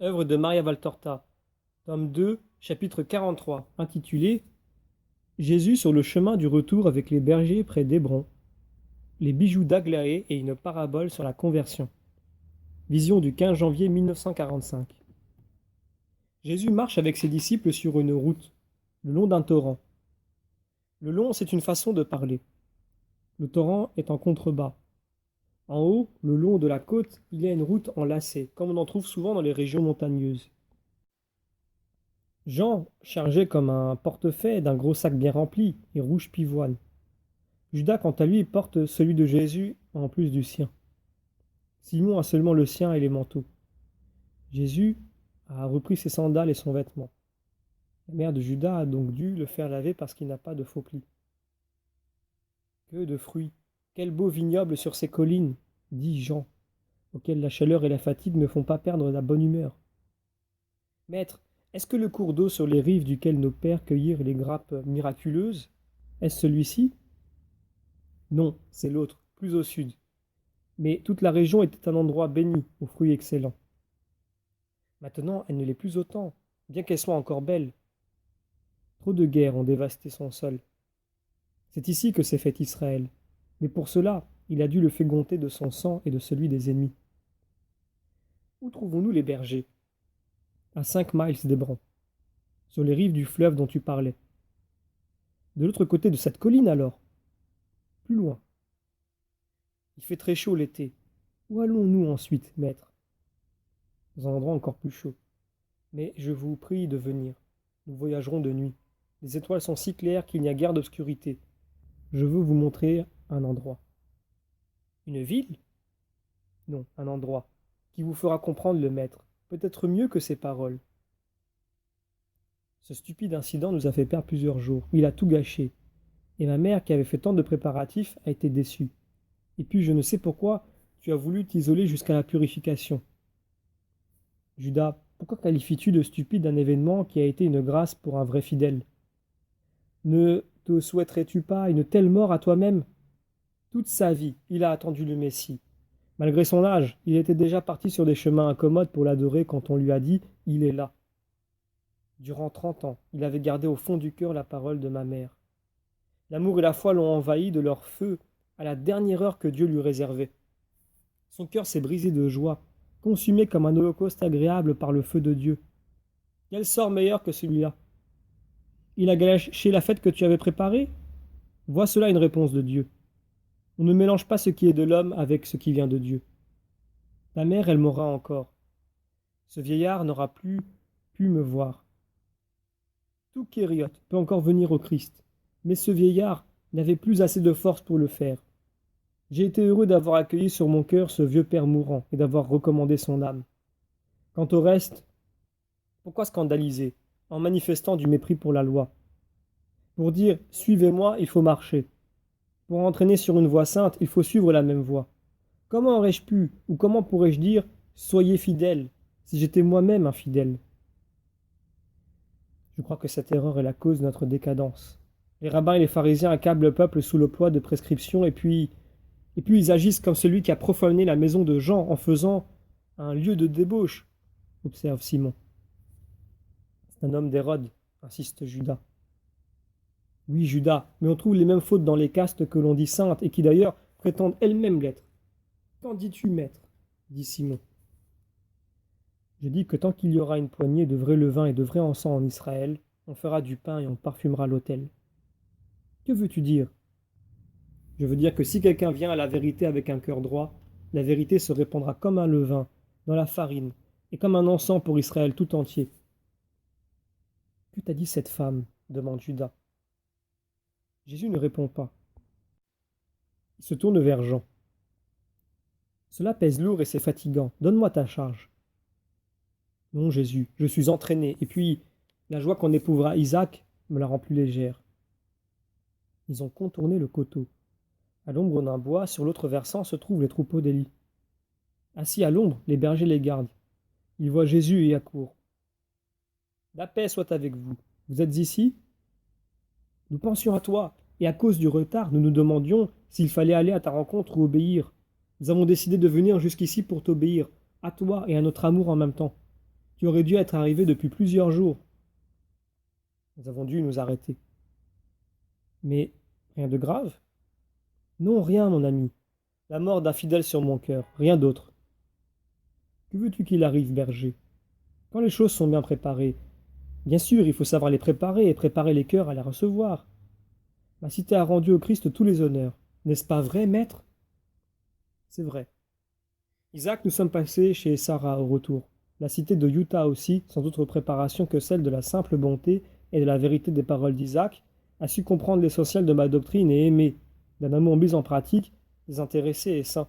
Œuvre de Maria Valtorta, tome 2, chapitre 43, intitulé Jésus sur le chemin du retour avec les bergers près d'Hébron, les bijoux d'Aglaé et une parabole sur la conversion. Vision du 15 janvier 1945. Jésus marche avec ses disciples sur une route, le long d'un torrent. Le long, c'est une façon de parler. Le torrent est en contrebas. En haut, le long de la côte, il y a une route en lacets, comme on en trouve souvent dans les régions montagneuses. Jean chargeait comme un portefaix d'un gros sac bien rempli et rouge pivoine. Judas, quant à lui, porte celui de Jésus en plus du sien. Simon a seulement le sien et les manteaux. Jésus a repris ses sandales et son vêtement. La mère de Judas a donc dû le faire laver parce qu'il n'a pas de faux plis. Que de fruits! Quel beau vignoble sur ces collines, dit Jean, auquel la chaleur et la fatigue ne font pas perdre la bonne humeur. Maître, est-ce que le cours d'eau sur les rives duquel nos pères cueillirent les grappes miraculeuses, est-ce celui-ci? Non, c'est l'autre, plus au sud. Mais toute la région était un endroit béni, aux fruits excellents. Maintenant, elle ne l'est plus autant, bien qu'elle soit encore belle. Trop de guerres ont dévasté son sol. C'est ici que s'est fait Israël. Mais pour cela, il a dû le fégonter de son sang et de celui des ennemis. Où trouvons-nous les bergers? À 5 miles d'Hébron, sur les rives du fleuve dont tu parlais. De l'autre côté de cette colline alors? Plus loin. Il fait très chaud l'été. Où allons-nous ensuite, maître? Dans un endroit encore plus chaud. Mais je vous prie de venir. Nous voyagerons de nuit. Les étoiles sont si claires qu'il n'y a guère d'obscurité. Je veux vous montrer un endroit. Une ville? Non, un endroit, qui vous fera comprendre le maître, peut-être mieux que ses paroles. Ce stupide incident nous a fait perdre plusieurs jours. Il a tout gâché. Et ma mère, qui avait fait tant de préparatifs, a été déçue. Et puis je ne sais pourquoi tu as voulu t'isoler jusqu'à la purification. Judas, pourquoi qualifies-tu de stupide un événement qui a été une grâce pour un vrai fidèle? Ne te souhaiterais-tu pas une telle mort à toi-même? Toute sa vie, il a attendu le Messie. Malgré son âge, il était déjà parti sur des chemins incommodes pour l'adorer quand on lui a dit « Il est là ». Durant 30 ans, il avait gardé au fond du cœur la parole de ma mère. L'amour et la foi l'ont envahi de leur feu à la dernière heure que Dieu lui réservait. Son cœur s'est brisé de joie, consumé comme un holocauste agréable par le feu de Dieu. Quel sort meilleur que celui-là? Il a gâché la fête que tu avais préparée? Vois cela une réponse de Dieu. On ne mélange pas ce qui est de l'homme avec ce qui vient de Dieu. Ta mère, elle m'aura encore. Ce vieillard n'aura plus pu me voir. Tout Kériot peut encore venir au Christ, mais ce vieillard n'avait plus assez de force pour le faire. J'ai été heureux d'avoir accueilli sur mon cœur ce vieux père mourant et d'avoir recommandé son âme. Quant au reste, pourquoi scandaliser en manifestant du mépris pour la loi? Pour dire « suivez-moi », il faut marcher. Pour entraîner sur une voie sainte, il faut suivre la même voie. Comment aurais-je pu, ou comment pourrais-je dire « soyez fidèles » si j'étais moi-même infidèle? Je crois que cette erreur est la cause de notre décadence. Les rabbins et les pharisiens accablent le peuple sous le poids de prescriptions et puis ils agissent comme celui qui a profané la maison de Jean en faisant un lieu de débauche, observe Simon. C'est un homme d'Hérode, insiste Judas. Oui, Judas, mais on trouve les mêmes fautes dans les castes que l'on dit saintes et qui d'ailleurs prétendent elles-mêmes l'être. Qu'en dis-tu, maître? Dit Simon. Je dis que tant qu'il y aura une poignée de vrai levain et de vrai encens en Israël, on fera du pain et on parfumera l'autel. Que veux-tu dire? Je veux dire que si quelqu'un vient à la vérité avec un cœur droit, la vérité se répandra comme un levain dans la farine et comme un encens pour Israël tout entier. Que t'a dit cette femme? Demande Judas. Jésus ne répond pas. Il se tourne vers Jean. Cela pèse lourd et c'est fatigant. Donne-moi ta charge. Non, Jésus, je suis entraîné, et puis la joie qu'on éprouvera Isaac me la rend plus légère. Ils ont contourné le coteau. À l'ombre d'un bois, sur l'autre versant, se trouvent les troupeaux d'Élie. Assis à l'ombre, les bergers les gardent. Ils voient Jésus et accourent. La paix soit avec vous. Vous êtes ici? Nous pensions à toi, et à cause du retard, nous nous demandions s'il fallait aller à ta rencontre ou obéir. Nous avons décidé de venir jusqu'ici pour t'obéir, à toi et à notre amour en même temps. Tu aurais dû être arrivé depuis plusieurs jours. Nous avons dû nous arrêter. Mais rien de grave? Non, rien, mon ami. La mort d'un fidèle sur mon cœur, rien d'autre. Que veux-tu qu'il arrive, berger? Quand les choses sont bien préparées, bien sûr, il faut savoir les préparer et préparer les cœurs à les recevoir. Ma cité a rendu au Christ tous les honneurs. N'est-ce pas vrai, maître? C'est vrai. Isaac, nous sommes passés chez Sarah au retour. La cité de Utah aussi, sans autre préparation que celle de la simple bonté et de la vérité des paroles d'Isaac, a su comprendre l'essentiel de ma doctrine et aimer, d'un amour mis en pratique, désintéressé et saint.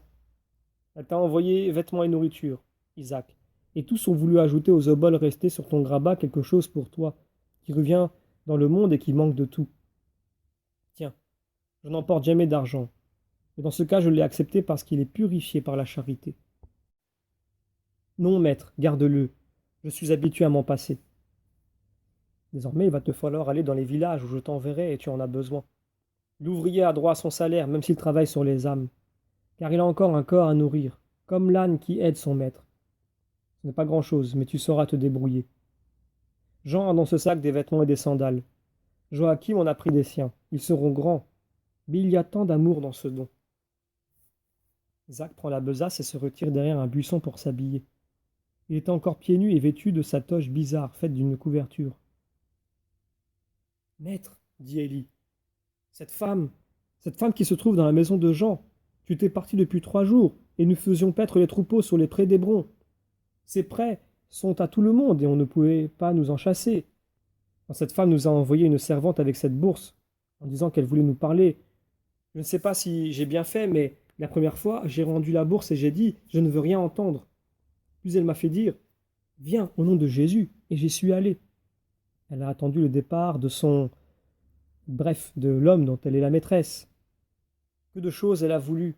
Elle t'a envoyé vêtements et nourriture, Isaac, et tous ont voulu ajouter aux oboles restés sur ton grabat quelque chose pour toi, qui revient dans le monde et qui manque de tout. Tiens, je n'emporte jamais d'argent, mais dans ce cas je l'ai accepté parce qu'il est purifié par la charité. Non, maître, garde-le. Je suis habitué à m'en passer. Désormais, il va te falloir aller dans les villages où je t'enverrai et tu en as besoin. L'ouvrier a droit à son salaire, même s'il travaille sur les âmes, car il a encore un corps à nourrir, comme l'âne qui aide son maître. Ce n'est pas grand-chose, mais tu sauras te débrouiller. Jean a dans ce sac des vêtements et des sandales. Joachim en a pris des siens. Ils seront grands. Mais il y a tant d'amour dans ce don. Isaac prend la besace et se retire derrière un buisson pour s'habiller. Il était encore pieds nus et vêtu de sa toge bizarre, faite d'une couverture. Maître, dit Élie, cette femme qui se trouve dans la maison de Jean, tu t'es parti depuis 3 jours, et nous faisions paître les troupeaux sur les prés d'Hébron. Ces prés sont à tout le monde, et on ne pouvait pas nous en chasser. Quand cette femme nous a envoyé une servante avec cette bourse, en disant qu'elle voulait nous parler. Je ne sais pas si j'ai bien fait, mais la première fois, j'ai rendu la bourse et j'ai dit, je ne veux rien entendre. Puis elle m'a fait dire, viens au nom de Jésus, et j'y suis allé. Elle a attendu le départ de l'homme dont elle est la maîtresse. Que de choses elle a voulu.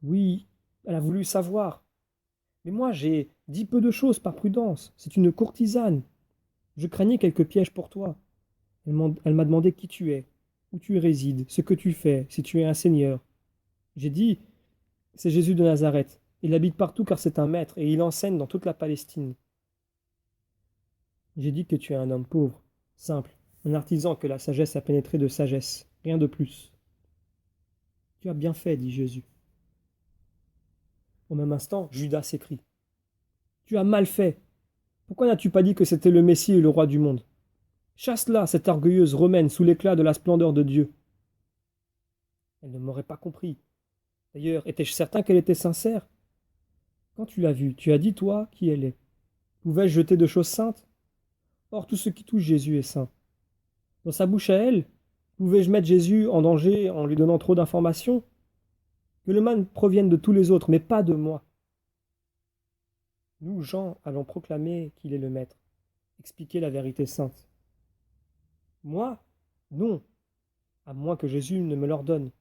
Oui, elle a voulu savoir. Mais moi, j'ai dit peu de choses par prudence. C'est une courtisane. Je craignais quelques pièges pour toi. Elle m'a demandé qui tu es, où tu résides, ce que tu fais, si tu es un seigneur. J'ai dit, c'est Jésus de Nazareth. Il habite partout car c'est un maître et il enseigne dans toute la Palestine. J'ai dit que tu es un homme pauvre, simple, un artisan que la sagesse a pénétré de sagesse, rien de plus. Tu as bien fait, dit Jésus. Au même instant, Judas s'écrie. Tu as mal fait. Pourquoi n'as-tu pas dit que c'était le Messie et le roi du monde? Chasse-la, cette orgueilleuse romaine, sous l'éclat de la splendeur de Dieu. Elle ne m'aurait pas compris. D'ailleurs, étais-je certain qu'elle était sincère? Quand tu l'as vue, tu as dit, toi, qui elle est. Pouvais-je jeter de choses saintes? Or, tout ce qui touche Jésus est saint. Dans sa bouche à elle, pouvais-je mettre Jésus en danger en lui donnant trop d'informations? Que le mal provienne de tous les autres, mais pas de moi. Nous, Jean, allons proclamer qu'il est le Maître, expliquer la vérité sainte. Moi? Non, à moins que Jésus ne me l'ordonne.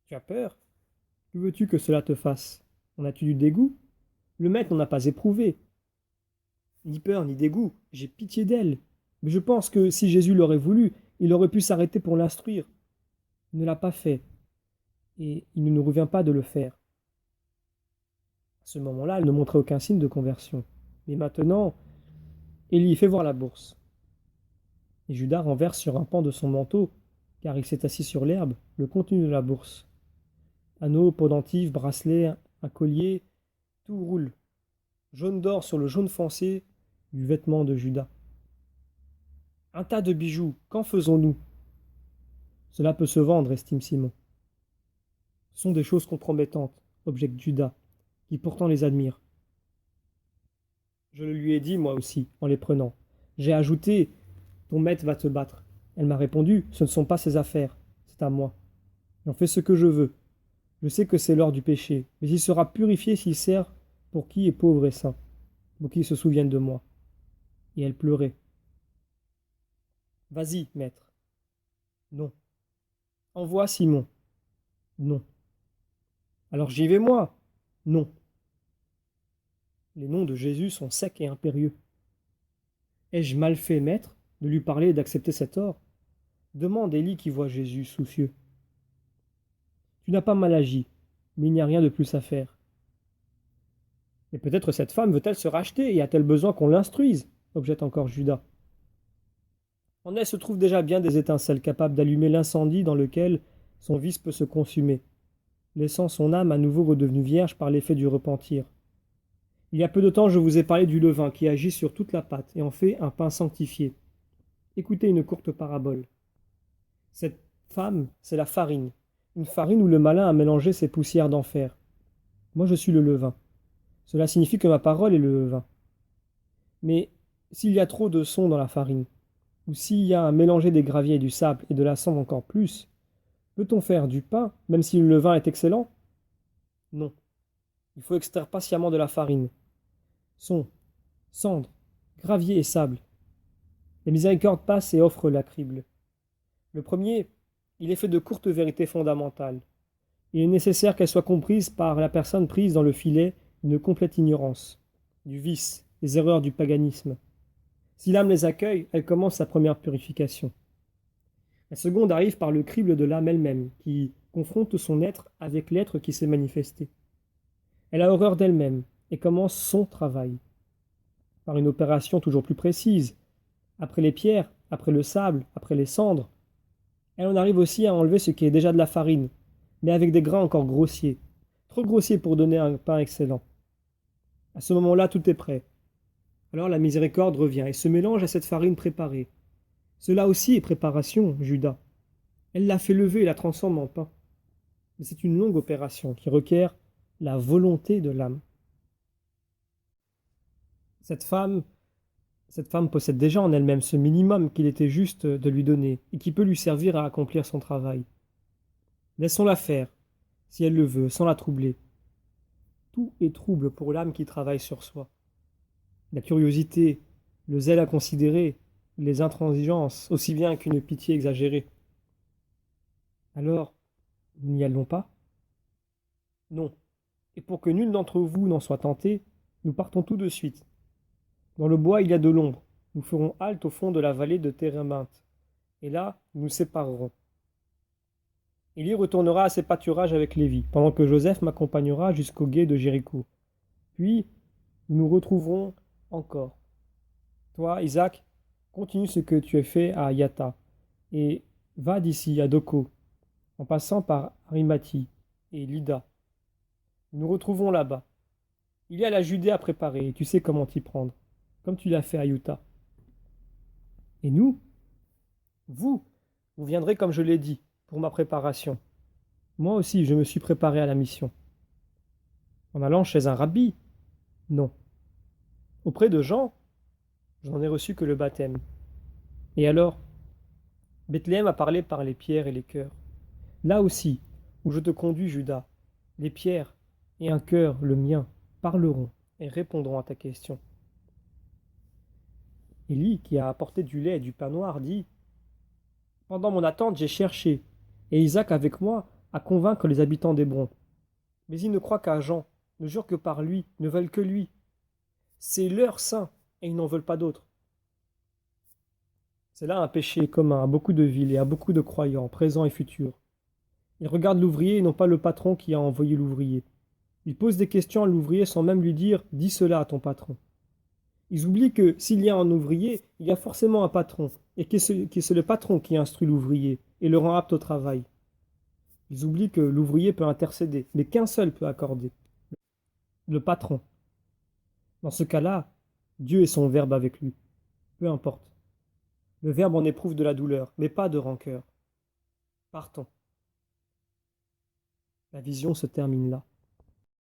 Tu as peur? Que veux-tu que cela te fasse? En as-tu du dégoût? Le Maître n'en a pas éprouvé. Ni peur, ni dégoût, j'ai pitié d'elle. Mais je pense que si Jésus l'aurait voulu, il aurait pu s'arrêter pour l'instruire. Il ne l'a pas fait, et il ne nous revient pas de le faire. À ce moment-là, elle ne montrait aucun signe de conversion. Mais maintenant, Élie fait voir la bourse. Et Judas renverse sur un pan de son manteau, car il s'est assis sur l'herbe, le contenu de la bourse. Anneaux, pendentifs, bracelets, un collier, tout roule. Jaune d'or sur le jaune foncé du vêtement de Judas. Un tas de bijoux, qu'en faisons-nous? Cela peut se vendre, estime Simon. Ce sont des choses compromettantes, objecte Judas, qui pourtant les admire. Je le lui ai dit, moi aussi, en les prenant. J'ai ajouté, ton maître va te battre. Elle m'a répondu, ce ne sont pas ses affaires, c'est à moi. J'en fais ce que je veux. Je sais que c'est l'or du péché, mais il sera purifié s'il sert pour qui est pauvre et saint, pour qui se souvienne de moi. Et elle pleurait. Vas-y, maître. Non. Envoie Simon. Non. Alors j'y vais moi. Non. Les noms de Jésus sont secs et impérieux. Ai-je mal fait, maître, de lui parler et d'accepter cet or? Demande Élie qui voit Jésus soucieux. Tu n'as pas mal agi, mais il n'y a rien de plus à faire. Mais peut-être cette femme veut-elle se racheter et a-t-elle besoin qu'on l'instruise? Objette encore Judas. En elle se trouvent déjà bien des étincelles capables d'allumer l'incendie dans lequel son vice peut se consumer, laissant son âme à nouveau redevenue vierge par l'effet du repentir. Il y a peu de temps, je vous ai parlé du levain qui agit sur toute la pâte et en fait un pain sanctifié. Écoutez une courte parabole. Cette femme, c'est la farine. Une farine où le malin a mélangé ses poussières d'enfer. Moi, je suis le levain. Cela signifie que ma parole est le levain. Mais s'il y a trop de son dans la farine, ou s'il y a un mélangé des graviers et du sable et de la cendre encore plus, peut-on faire du pain, même si le levain est excellent? Non. Il faut extraire patiemment de la farine. Son, cendre, gravier et sable. La miséricorde passe et offre la crible. Le premier, il est fait de courtes vérités fondamentales. Il est nécessaire qu'elles soient comprises par la personne prise dans le filet d'une complète ignorance, du vice, des erreurs du paganisme. Si l'âme les accueille, elle commence sa première purification. La seconde arrive par le crible de l'âme elle-même, qui confronte son être avec l'être qui s'est manifesté. Elle a horreur d'elle-même et commence son travail, par une opération toujours plus précise. Après les pierres, après le sable, après les cendres, elle en arrive aussi à enlever ce qui est déjà de la farine, mais avec des grains encore grossiers, trop grossiers pour donner un pain excellent. À ce moment-là, tout est prêt. Alors la miséricorde revient et se mélange à cette farine préparée. Cela aussi est préparation, Judas. Elle la fait lever et la transforme en pain. Mais c'est une longue opération qui requiert la volonté de l'âme. Cette femme, cette femme possède déjà en elle-même ce minimum qu'il était juste de lui donner et qui peut lui servir à accomplir son travail. Laissons-la faire, si elle le veut, sans la troubler. Tout est trouble pour l'âme qui travaille sur soi. La curiosité, le zèle à considérer, les intransigeances, aussi bien qu'une pitié exagérée. Alors, nous n'y allons pas? Non. Et pour que nul d'entre vous n'en soit tenté, nous partons tout de suite. Dans le bois, il y a de l'ombre. Nous ferons halte au fond de la vallée de Térébinthe. Et là, nous nous séparerons. Élie retournera à ses pâturages avec Lévi, pendant que Joseph m'accompagnera jusqu'au gué de Jéricho. Puis, nous nous retrouverons encore. Toi, Isaac, continue ce que tu as fait à Yatta, et va d'ici à Doko, en passant par Arimathie et Lida. Nous nous retrouvons là-bas. Il y a la Judée à préparer, et tu sais comment t'y prendre, comme tu l'as fait à Utah. Et nous, vous, vous viendrez comme je l'ai dit, pour ma préparation. Moi aussi, je me suis préparé à la mission. En allant chez un rabbi? Non. Auprès de Jean? Je n'en ai reçu que le baptême. Et alors? Bethléem a parlé par les pierres et les cœurs. Là aussi, où je te conduis, Judas, les pierres et un cœur, le mien, parleront et répondront à ta question. Élie, qui a apporté du lait et du pain noir, dit: Pendant mon attente, j'ai cherché, et Isaac avec moi, à convaincre les habitants d'Hébron. Mais ils ne croient qu'à Jean, ne jurent que par lui, ne veulent que lui. C'est leur saint, et ils n'en veulent pas d'autre. C'est là un péché commun à beaucoup de villes et à beaucoup de croyants, présents et futurs. Ils regardent l'ouvrier et non pas le patron qui a envoyé l'ouvrier. Ils posent des questions à l'ouvrier sans même lui dire: dis cela à ton patron. Ils oublient que s'il y a un ouvrier, il y a forcément un patron, et que c'est le patron qui instruit l'ouvrier et le rend apte au travail. Ils oublient que l'ouvrier peut intercéder, mais qu'un seul peut accorder: le patron. Dans ce cas-là, Dieu et son Verbe avec lui. Peu importe. Le Verbe en éprouve de la douleur, mais pas de rancœur. Partons. La vision se termine là.